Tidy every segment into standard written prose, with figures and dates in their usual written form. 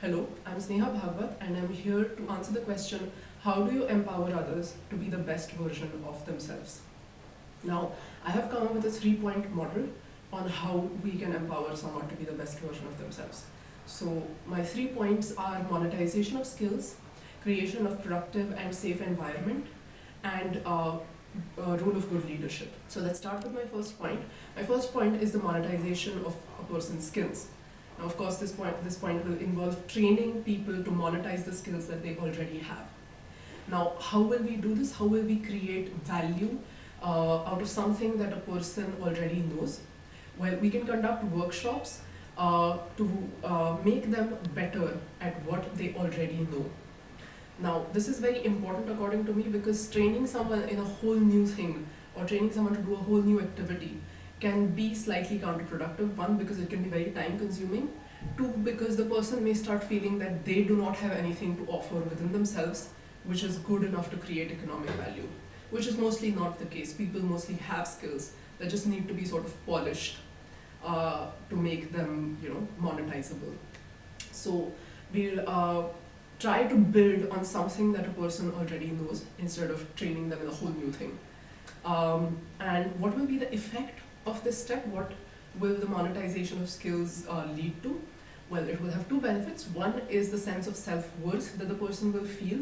Hello, I'm Sneha Bhagwat and I'm here to answer the question, how do you empower others to be the best version of themselves? Now, I have come up with a 3-point model on how we can empower someone to be the best version of themselves. So, my 3 points are monetization of skills, creation of productive and safe environment, and role of good leadership. So, let's start with my first point. My first point is the monetization of a person's skills. Now, of course, this point will involve training people to monetize the skills that they already have. Now, how will we do this? How will we create value out of something that a person already knows? Well, we can conduct workshops to make them better at what they already know. Now, this is very important according to me because training someone in a whole new thing or training someone to do a whole new activity can be slightly counterproductive. One, because it can be very time consuming. Two, because the person may start feeling that they do not have anything to offer within themselves which is good enough to create economic value, which is mostly not the case. People mostly have skills that just need to be sort of polished to make them, monetizable. So we'll try to build on something that a person already knows instead of training them in a whole new thing. And what will be the effect of this step? What will the monetization of skills lead to? Well, it will have two benefits. One is the sense of self-worth that the person will feel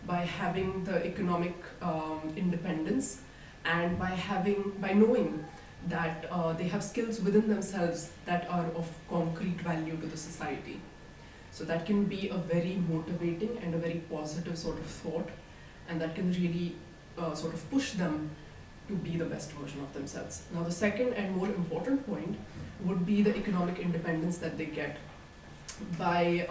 by having the economic independence and by knowing that they have skills within themselves that are of concrete value to the society. So that can be a very motivating and a very positive sort of thought, and that can really sort of push them to be the best version of themselves. Now, the second and more important point would be the economic independence that they get by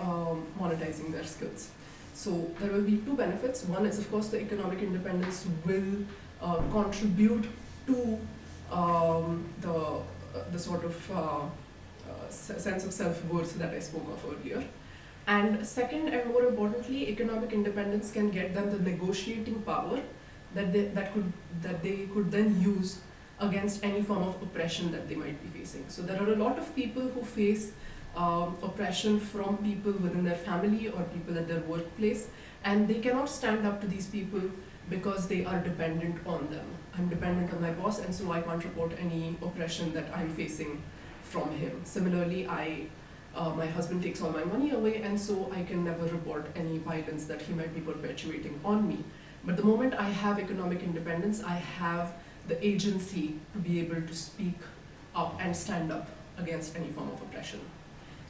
monetizing their skills. So there will be two benefits. One is, of course, the economic independence will contribute to the sort of sense of self-worth that I spoke of earlier. And second, and more importantly, economic independence can get them the negotiating power that they could then use against any form of oppression that they might be facing. So there are a lot of people who face oppression from people within their family or people at their workplace, and they cannot stand up to these people because they are dependent on them. I'm dependent on my boss, and so I can't report any oppression that I'm facing from him. Similarly, my husband takes all my money away, and so I can never report any violence that he might be perpetuating on me. But the moment I have economic independence, I have the agency to be able to speak up and stand up against any form of oppression.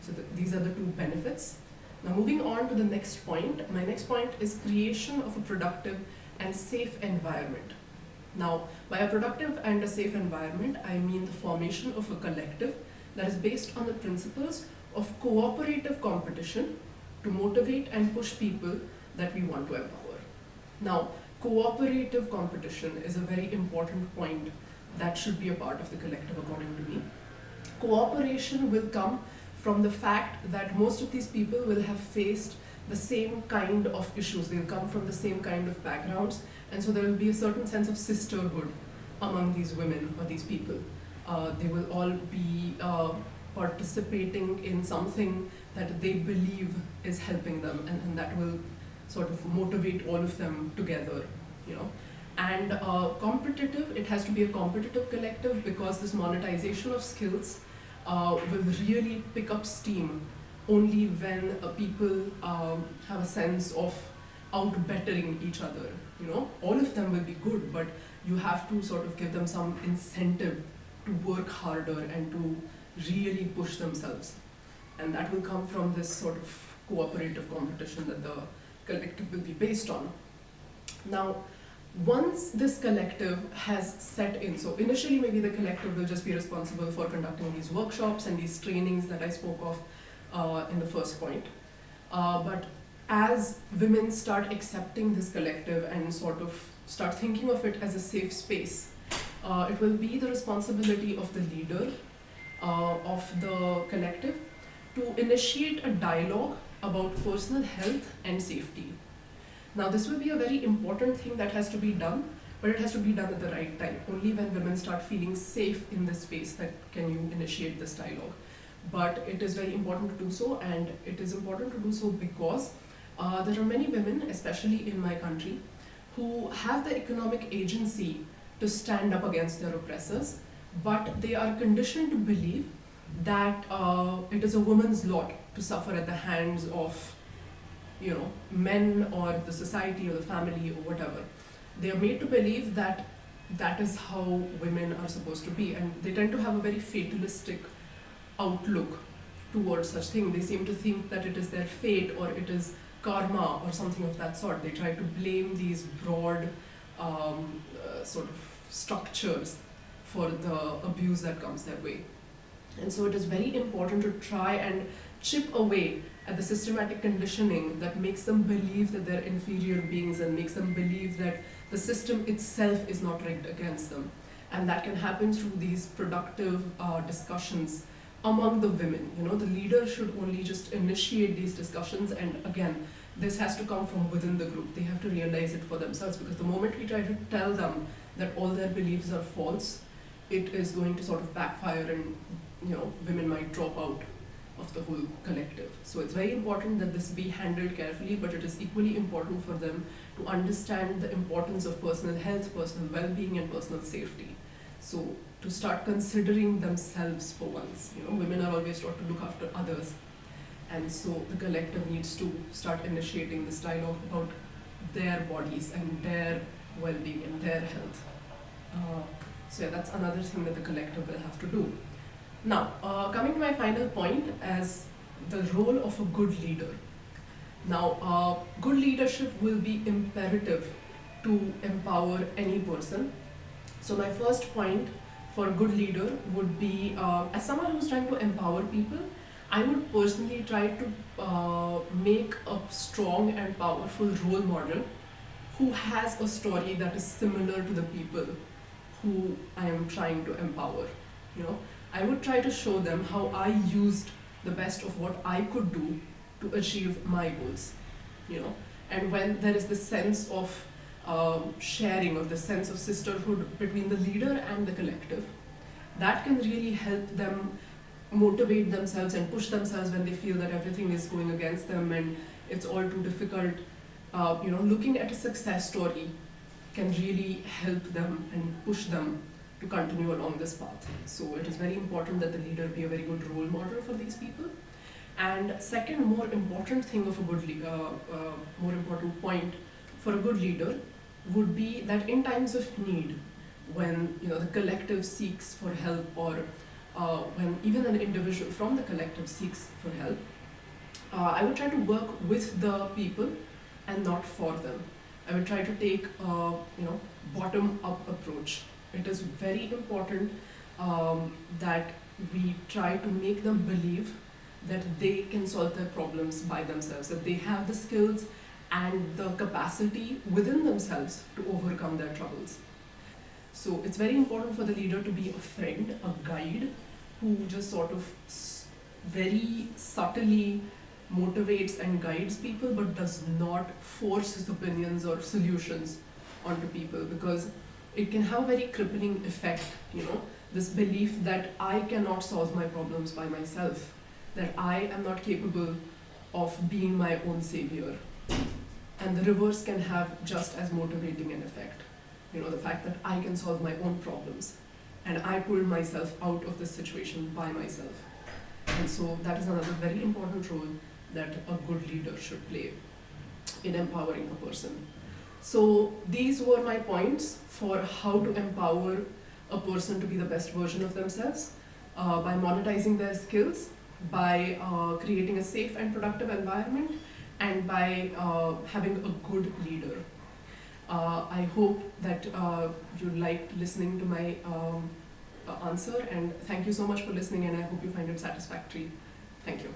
So these are the two benefits. Now, moving on to the next point, my next point is creation of a productive and safe environment. Now, by a productive and a safe environment, I mean the formation of a collective that is based on the principles of cooperative competition to motivate and push people that we want to empower. Now, cooperative competition is a very important point that should be a part of the collective, according to me. Cooperation will come from the fact that most of these people will have faced the same kind of issues. They'll come from the same kind of backgrounds, and so there will be a certain sense of sisterhood among these women or these people. They will all be participating in something that they believe is helping them, and that will sort of motivate all of them together, And competitive, it has to be a competitive collective because this monetization of skills will really pick up steam only when people have a sense of out-bettering each other. All of them will be good, but you have to sort of give them some incentive to work harder and to really push themselves. And that will come from this sort of cooperative competition that the collective will be based on. Now, once this collective has set in, so initially maybe the collective will just be responsible for conducting these workshops and these trainings that I spoke of in the first point. But as women start accepting this collective and sort of start thinking of it as a safe space, it will be the responsibility of the leader of the collective to initiate a dialogue about personal health and safety. Now, this will be a very important thing that has to be done, but it has to be done at the right time. Only when women start feeling safe in this space that can you initiate this dialogue. but it is very important to do so, and it is important to do so because there are many women, especially in my country, who have the economic agency to stand up against their oppressors, but they are conditioned to believe that it is a woman's lot to suffer at the hands of, men or the society or the family or whatever. They are made to believe that that is how women are supposed to be, and they tend to have a very fatalistic outlook towards such thing. They seem to think that it is their fate or it is karma or something of that sort. They try to blame these broad sort of structures for the abuse that comes their way. And so it is very important to try and chip away at the systematic conditioning that makes them believe that they're inferior beings and makes them believe that the system itself is not rigged against them. And that can happen through these productive discussions among the women. The leader should only just initiate these discussions, and again, this has to come from within the group. They have to realize it for themselves, because the moment we try to tell them that all their beliefs are false, it is going to sort of backfire, and women might drop out of the whole collective. So it's very important that this be handled carefully, but it is equally important for them to understand the importance of personal health, personal well-being, and personal safety. So to start considering themselves for once. Women are always taught to look after others, and so the collective needs to start initiating this dialogue about their bodies and their well-being and their health. So yeah, that's another thing that the collective will have to do. Now, coming to my final point as the role of a good leader. Now, good leadership will be imperative to empower any person. So my first point for a good leader would be, as someone who's trying to empower people, I would personally try to make a strong and powerful role model who has a story that is similar to the people who I am trying to empower. I would try to show them how I used the best of what I could do to achieve my goals. And when there is this sense of sharing, or the sense of sisterhood between the leader and the collective, that can really help them motivate themselves and push themselves when they feel that everything is going against them and it's all too difficult. Looking at a success story can really help them and push them to continue along this path. So it is very important that the leader be a very good role model for these people. And second, more important thing of a good more important point for a good leader would be that in times of need, when the collective seeks for help, or when even an individual from the collective seeks for help, I would try to work with the people and not for them. I would try to take a bottom-up approach. It is very important that we try to make them believe that they can solve their problems by themselves, that they have the skills and the capacity within themselves to overcome their troubles. So it's very important for the leader to be a friend, a guide, who just sort of very subtly motivates and guides people, but does not force his opinions or solutions onto people, because it can have a very crippling effect, this belief that I cannot solve my problems by myself, that I am not capable of being my own savior. And the reverse can have just as motivating an effect. The fact that I can solve my own problems and I pulled myself out of this situation by myself. And so that is another very important role that a good leader should play in empowering a person. So these were my points for how to empower a person to be the best version of themselves, by monetizing their skills, by creating a safe and productive environment, and by having a good leader. I hope that you liked listening to my answer, and thank you so much for listening, and I hope you find it satisfactory. Thank you.